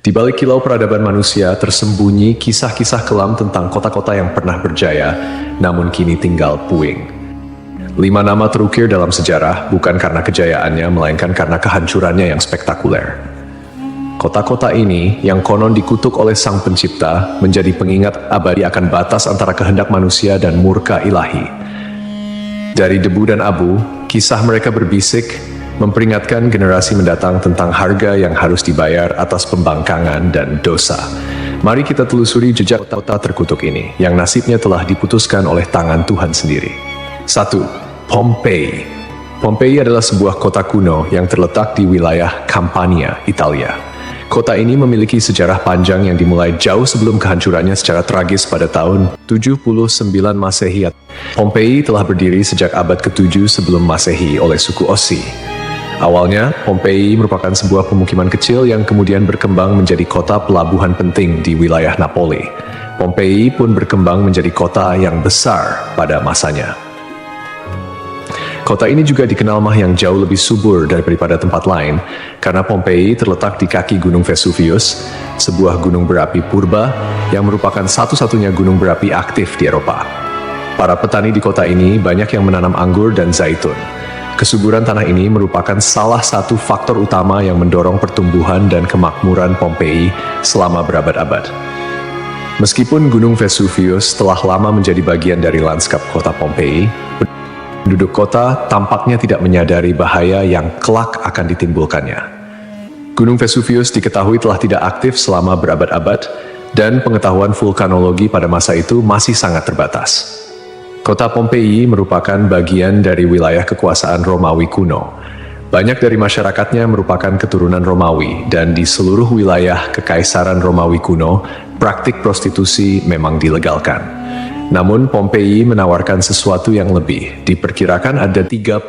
Di balik kilau peradaban manusia tersembunyi kisah-kisah kelam tentang kota-kota yang pernah berjaya, namun kini tinggal puing. 5 nama terukir dalam sejarah bukan karena kejayaannya, melainkan karena kehancurannya yang spektakuler. Kota-kota ini, yang konon dikutuk oleh Sang Pencipta, menjadi pengingat abadi akan batas antara kehendak manusia dan murka ilahi. Dari debu dan abu, kisah mereka berbisik, memperingatkan generasi mendatang tentang harga yang harus dibayar atas pembangkangan dan dosa. Mari kita telusuri jejak kota terkutuk ini, yang nasibnya telah diputuskan oleh tangan Tuhan sendiri. 1. Pompei. Pompei adalah sebuah kota kuno yang terletak di wilayah Campania, Italia. Kota ini memiliki sejarah panjang yang dimulai jauh sebelum kehancurannya secara tragis pada tahun 79 Masehi. Pompei telah berdiri sejak abad ke-7 sebelum Masehi oleh suku Ossi. Awalnya, Pompei merupakan sebuah pemukiman kecil yang kemudian berkembang menjadi kota pelabuhan penting di wilayah Napoli. Pompei pun berkembang menjadi kota yang besar pada masanya. Kota ini juga dikenal yang jauh lebih subur daripada tempat lain, karena Pompei terletak di kaki Gunung Vesuvius, sebuah gunung berapi purba yang merupakan satu-satunya gunung berapi aktif di Eropa. Para petani di kota ini banyak yang menanam anggur dan zaitun. Kesuburan tanah ini merupakan salah satu faktor utama yang mendorong pertumbuhan dan kemakmuran Pompei selama berabad-abad. Meskipun Gunung Vesuvius telah lama menjadi bagian dari lanskap kota Pompei, penduduk kota tampaknya tidak menyadari bahaya yang kelak akan ditimbulkannya. Gunung Vesuvius diketahui telah tidak aktif selama berabad-abad, dan pengetahuan vulkanologi pada masa itu masih sangat terbatas. Kota Pompei merupakan bagian dari wilayah kekuasaan Romawi kuno. Banyak dari masyarakatnya merupakan keturunan Romawi, dan di seluruh wilayah Kekaisaran Romawi kuno, praktik prostitusi memang dilegalkan. Namun Pompei menawarkan sesuatu yang lebih. Diperkirakan ada 35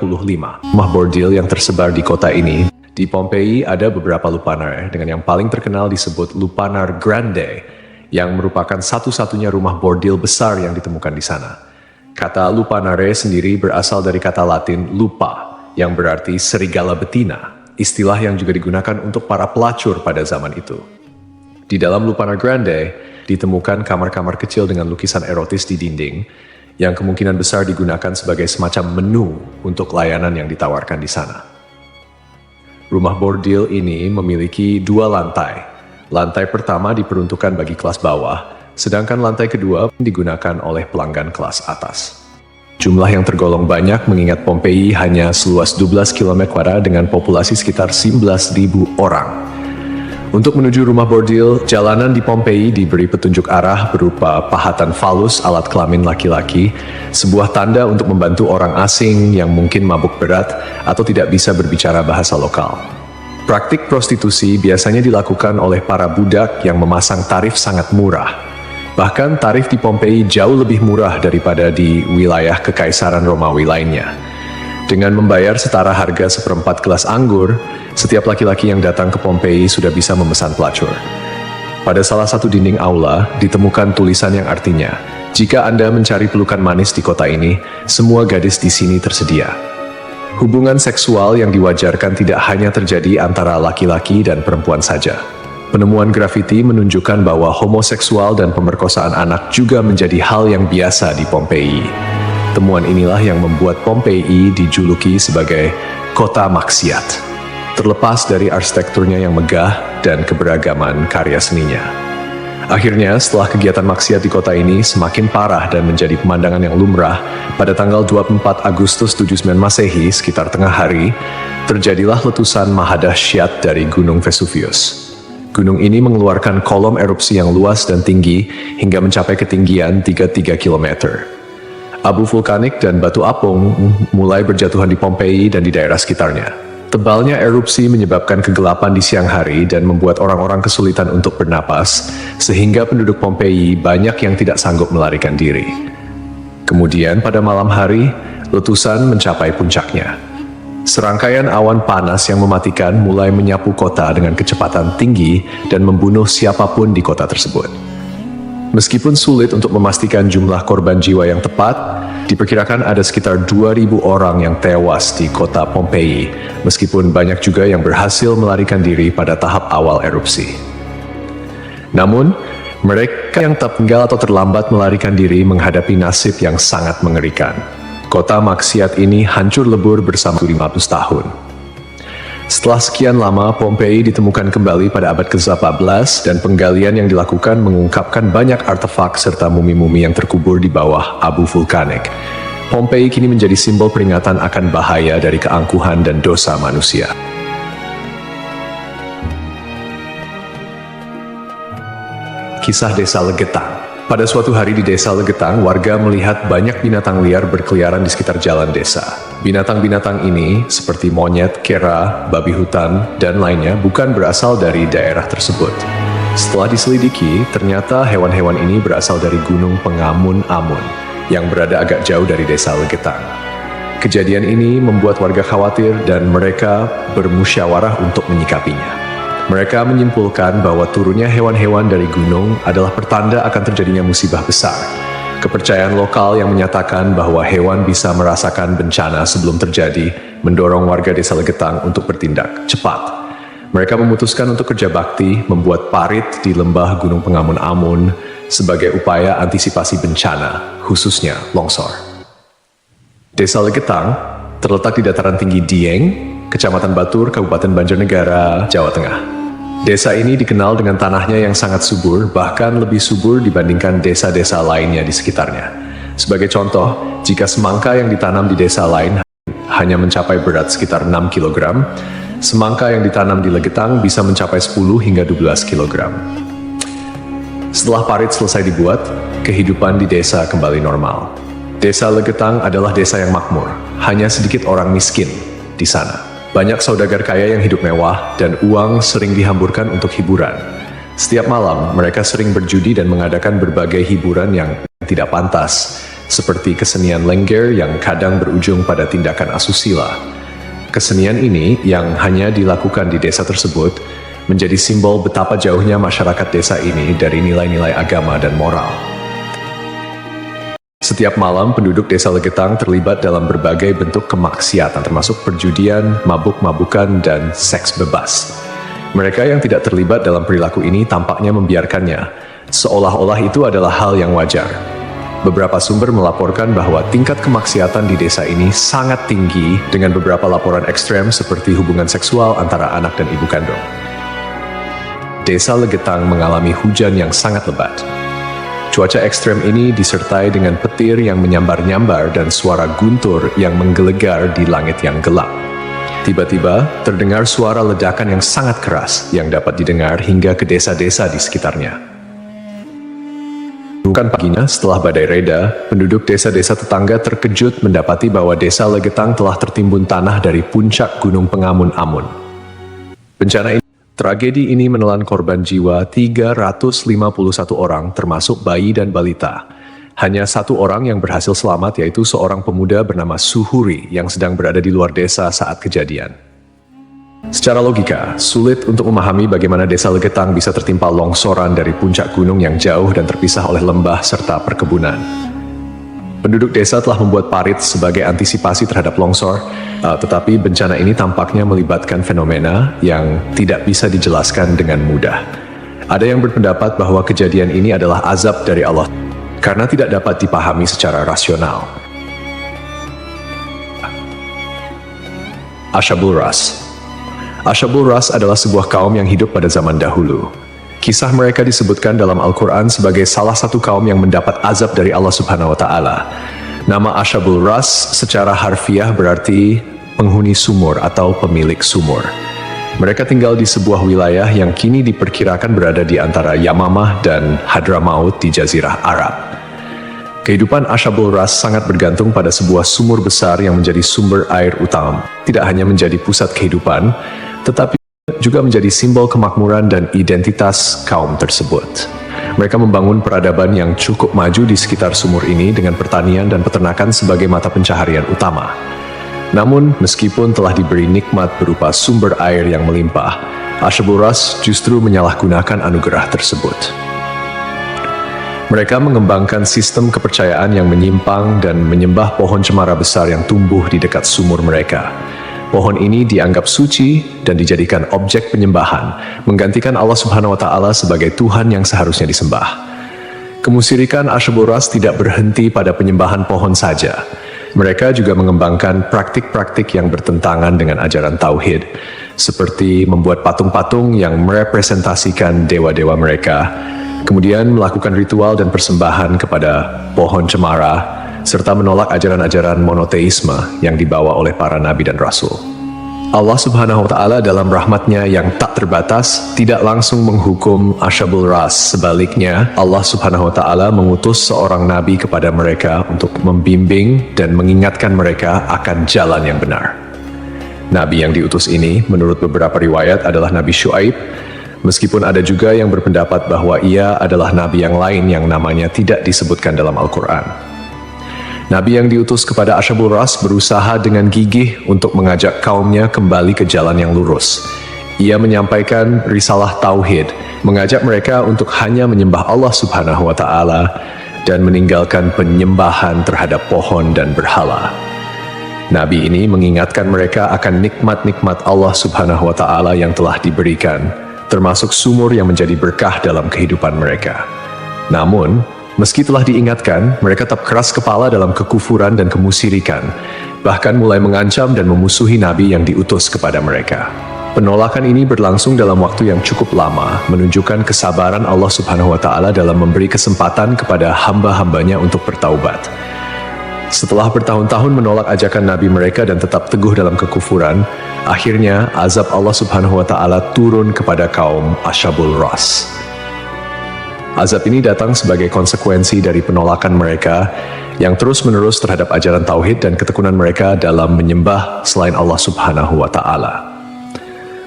rumah bordil yang tersebar di kota ini. Di Pompei ada beberapa lupanar, dengan yang paling terkenal disebut Lupanar Grande, yang merupakan satu-satunya rumah bordil besar yang ditemukan di sana. Kata lupanare sendiri berasal dari kata Latin lupa, yang berarti serigala betina, istilah yang juga digunakan untuk para pelacur pada zaman itu. Di dalam Lupanar Grande, ditemukan kamar-kamar kecil dengan lukisan erotis di dinding, yang kemungkinan besar digunakan sebagai semacam menu untuk layanan yang ditawarkan di sana. Rumah bordil ini memiliki 2 lantai. Lantai pertama diperuntukkan bagi kelas bawah, sedangkan lantai kedua digunakan oleh pelanggan kelas atas. Jumlah yang tergolong banyak mengingat Pompei hanya seluas 12 km² dengan populasi sekitar 11.000 orang. Untuk menuju rumah bordil, jalanan di Pompei diberi petunjuk arah berupa pahatan falus alat kelamin laki-laki, sebuah tanda untuk membantu orang asing yang mungkin mabuk berat atau tidak bisa berbicara bahasa lokal. Praktik prostitusi biasanya dilakukan oleh para budak yang memasang tarif sangat murah. Bahkan tarif di Pompei jauh lebih murah daripada di wilayah Kekaisaran Romawi lainnya. Dengan membayar setara harga seperempat gelas anggur, setiap laki-laki yang datang ke Pompei sudah bisa memesan pelacur. Pada salah satu dinding aula, ditemukan tulisan yang artinya, "Jika Anda mencari pelukan manis di kota ini, semua gadis di sini tersedia." Hubungan seksual yang diwajarkan tidak hanya terjadi antara laki-laki dan perempuan saja. Penemuan grafiti menunjukkan bahwa homoseksual dan pemerkosaan anak juga menjadi hal yang biasa di Pompei. Temuan inilah yang membuat Pompei dijuluki sebagai kota maksiat, terlepas dari arsitekturnya yang megah dan keberagaman karya seninya. Akhirnya, setelah kegiatan maksiat di kota ini semakin parah dan menjadi pemandangan yang lumrah, pada tanggal 24 Agustus 79 Masehi, sekitar tengah hari, terjadilah letusan mahadahsyat dari Gunung Vesuvius. Gunung ini mengeluarkan kolom erupsi yang luas dan tinggi hingga mencapai ketinggian 33 km. Abu vulkanik dan batu apung mulai berjatuhan di Pompei dan di daerah sekitarnya. Tebalnya erupsi menyebabkan kegelapan di siang hari dan membuat orang-orang kesulitan untuk bernapas, sehingga penduduk Pompei banyak yang tidak sanggup melarikan diri. Kemudian pada malam hari, letusan mencapai puncaknya. Serangkaian awan panas yang mematikan mulai menyapu kota dengan kecepatan tinggi dan membunuh siapapun di kota tersebut. Meskipun sulit untuk memastikan jumlah korban jiwa yang tepat, diperkirakan ada sekitar 2.000 orang yang tewas di kota Pompei, meskipun banyak juga yang berhasil melarikan diri pada tahap awal erupsi. Namun, mereka yang tertinggal atau terlambat melarikan diri menghadapi nasib yang sangat mengerikan. Kota maksiat ini hancur lebur bersama 500 tahun. Setelah sekian lama, Pompei ditemukan kembali pada abad ke-14 dan penggalian yang dilakukan mengungkapkan banyak artefak serta mumi-mumi yang terkubur di bawah abu vulkanik. Pompei kini menjadi simbol peringatan akan bahaya dari keangkuhan dan dosa manusia. Kisah Desa Legetang. Pada suatu hari di Desa Legetang, warga melihat banyak binatang liar berkeliaran di sekitar jalan desa. Binatang-binatang ini, seperti monyet, kera, babi hutan, dan lainnya, bukan berasal dari daerah tersebut. Setelah diselidiki, ternyata hewan-hewan ini berasal dari Gunung Pengamun-Amun, yang berada agak jauh dari Desa Legetang. Kejadian ini membuat warga khawatir dan mereka bermusyawarah untuk menyikapinya. Mereka menyimpulkan bahwa turunnya hewan-hewan dari gunung adalah pertanda akan terjadinya musibah besar. Kepercayaan lokal yang menyatakan bahwa hewan bisa merasakan bencana sebelum terjadi mendorong warga Desa Legetang untuk bertindak cepat. Mereka memutuskan untuk kerja bakti membuat parit di lembah Gunung Pengamun-Amun sebagai upaya antisipasi bencana, khususnya longsor. Desa Legetang terletak di dataran tinggi Dieng, Kecamatan Batur, Kabupaten Banjarnegara, Jawa Tengah. Desa ini dikenal dengan tanahnya yang sangat subur, bahkan lebih subur dibandingkan desa-desa lainnya di sekitarnya. Sebagai contoh, jika semangka yang ditanam di desa lain hanya mencapai berat sekitar 6 kg, semangka yang ditanam di Legetang bisa mencapai 10 hingga 12 kg. Setelah parit selesai dibuat, kehidupan di desa kembali normal. Desa Legetang adalah desa yang makmur, hanya sedikit orang miskin di sana. Banyak saudagar kaya yang hidup mewah dan uang sering dihamburkan untuk hiburan. Setiap malam, mereka sering berjudi dan mengadakan berbagai hiburan yang tidak pantas, seperti kesenian lengger yang kadang berujung pada tindakan asusila. Kesenian ini yang hanya dilakukan di desa tersebut menjadi simbol betapa jauhnya masyarakat desa ini dari nilai-nilai agama dan moral. Setiap malam, penduduk Desa Legetang terlibat dalam berbagai bentuk kemaksiatan, termasuk perjudian, mabuk-mabukan, dan seks bebas. Mereka yang tidak terlibat dalam perilaku ini tampaknya membiarkannya, seolah-olah itu adalah hal yang wajar. Beberapa sumber melaporkan bahwa tingkat kemaksiatan di desa ini sangat tinggi, dengan beberapa laporan ekstrem seperti hubungan seksual antara anak dan ibu kandung. Desa Legetang mengalami hujan yang sangat lebat. Cuaca ekstrem ini disertai dengan petir yang menyambar-nyambar dan suara guntur yang menggelegar di langit yang gelap. Tiba-tiba, terdengar suara ledakan yang sangat keras yang dapat didengar hingga ke desa-desa di sekitarnya. Bukan paginya, setelah badai reda, penduduk desa-desa tetangga terkejut mendapati bahwa Desa Legetang telah tertimbun tanah dari puncak Gunung Pengamun-Amun. Tragedi ini menelan korban jiwa 351 orang, termasuk bayi dan balita. Hanya satu orang yang berhasil selamat, yaitu seorang pemuda bernama Suhuri yang sedang berada di luar desa saat kejadian. Secara logika, sulit untuk memahami bagaimana Desa Legetang bisa tertimpa longsoran dari puncak gunung yang jauh dan terpisah oleh lembah serta perkebunan. Penduduk desa telah membuat parit sebagai antisipasi terhadap longsor, tetapi bencana ini tampaknya melibatkan fenomena yang tidak bisa dijelaskan dengan mudah. Ada yang berpendapat bahwa kejadian ini adalah azab dari Allah, karena tidak dapat dipahami secara rasional. Ashabul Ras. Ashabul Ras adalah sebuah kaum yang hidup pada zaman dahulu. Kisah mereka disebutkan dalam Al-Quran sebagai salah satu kaum yang mendapat azab dari Allah Subhanahu wa Ta'ala. Nama Ashabul Ras secara harfiah berarti penghuni sumur atau pemilik sumur. Mereka tinggal di sebuah wilayah yang kini diperkirakan berada di antara Yamamah dan Hadramaut di Jazirah Arab. Kehidupan Ashabul Ras sangat bergantung pada sebuah sumur besar yang menjadi sumber air utama. Tidak hanya menjadi pusat kehidupan, tetapi juga menjadi simbol kemakmuran dan identitas kaum tersebut. Mereka membangun peradaban yang cukup maju di sekitar sumur ini dengan pertanian dan peternakan sebagai mata pencaharian utama. Namun, meskipun telah diberi nikmat berupa sumber air yang melimpah, Ashabul Ras justru menyalahgunakan anugerah tersebut. Mereka mengembangkan sistem kepercayaan yang menyimpang dan menyembah pohon cemara besar yang tumbuh di dekat sumur mereka. Pohon ini dianggap suci dan dijadikan objek penyembahan, menggantikan Allah Subhanahu wa Ta'ala sebagai Tuhan yang seharusnya disembah. Kemusyrikan Asyabul Ras tidak berhenti pada penyembahan pohon saja. Mereka juga mengembangkan praktik-praktik yang bertentangan dengan ajaran Tauhid, seperti membuat patung-patung yang merepresentasikan dewa-dewa mereka, kemudian melakukan ritual dan persembahan kepada pohon cemara, serta menolak ajaran-ajaran monoteisme yang dibawa oleh para nabi dan rasul. Allah Subhanahu wa Ta'ala dalam rahmatnya yang tak terbatas tidak langsung menghukum Asyabul Ras. Sebaliknya, Allah Subhanahu wa Ta'ala mengutus seorang nabi kepada mereka untuk membimbing dan mengingatkan mereka akan jalan yang benar. Nabi yang diutus ini, menurut beberapa riwayat, adalah Nabi Syuaib, meskipun ada juga yang berpendapat bahwa ia adalah nabi yang lain yang namanya tidak disebutkan dalam Al-Quran. Nabi yang diutus kepada Asyabul Ras berusaha dengan gigih untuk mengajak kaumnya kembali ke jalan yang lurus. Ia menyampaikan risalah Tauhid, mengajak mereka untuk hanya menyembah Allah Subhanahu wa Ta'ala dan meninggalkan penyembahan terhadap pohon dan berhala. Nabi ini mengingatkan mereka akan nikmat-nikmat Allah Subhanahu wa Ta'ala yang telah diberikan, termasuk sumur yang menjadi berkah dalam kehidupan mereka. Namun, meski telah diingatkan, mereka tetap keras kepala dalam kekufuran dan kemusyrikan, bahkan mulai mengancam dan memusuhi Nabi yang diutus kepada mereka. Penolakan ini berlangsung dalam waktu yang cukup lama, menunjukkan kesabaran Allah Subhanahu wa Ta'ala dalam memberi kesempatan kepada hamba-hambanya untuk bertaubat. Setelah bertahun-tahun menolak ajakan Nabi mereka dan tetap teguh dalam kekufuran, akhirnya azab Allah Subhanahu wa Ta'ala turun kepada kaum Asyabul Ras. Azab ini datang sebagai konsekuensi dari penolakan mereka yang terus-menerus terhadap ajaran Tauhid dan ketekunan mereka dalam menyembah selain Allah Subhanahu wa Ta'ala.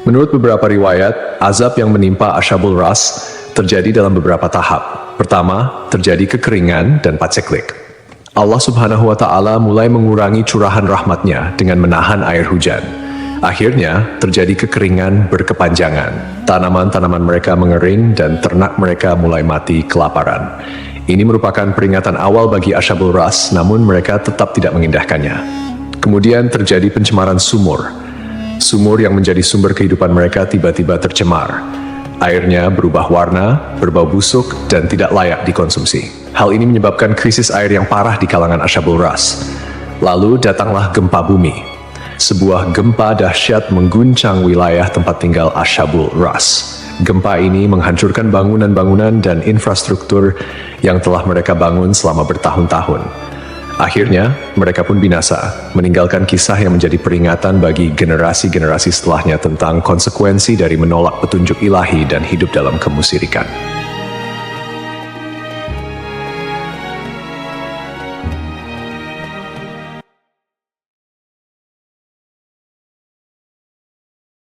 Menurut beberapa riwayat, azab yang menimpa Asyabul Ras terjadi dalam beberapa tahap. Pertama, terjadi kekeringan dan paceklik. Allah Subhanahu wa Ta'ala mulai mengurangi curahan rahmatnya dengan menahan air hujan. Akhirnya, terjadi kekeringan berkepanjangan. Tanaman-tanaman mereka mengering dan ternak mereka mulai mati kelaparan. Ini merupakan peringatan awal bagi Asyabul Ras, namun mereka tetap tidak mengindahkannya. Kemudian terjadi pencemaran sumur. Sumur yang menjadi sumber kehidupan mereka tiba-tiba tercemar. Airnya berubah warna, berbau busuk, dan tidak layak dikonsumsi. Hal ini menyebabkan krisis air yang parah di kalangan Asyabul Ras. Lalu datanglah gempa bumi. Sebuah gempa dahsyat mengguncang wilayah tempat tinggal Asyabul Ras. Gempa ini menghancurkan bangunan-bangunan dan infrastruktur yang telah mereka bangun selama bertahun-tahun. Akhirnya, mereka pun binasa, meninggalkan kisah yang menjadi peringatan bagi generasi-generasi setelahnya tentang konsekuensi dari menolak petunjuk ilahi dan hidup dalam kemusyrikan.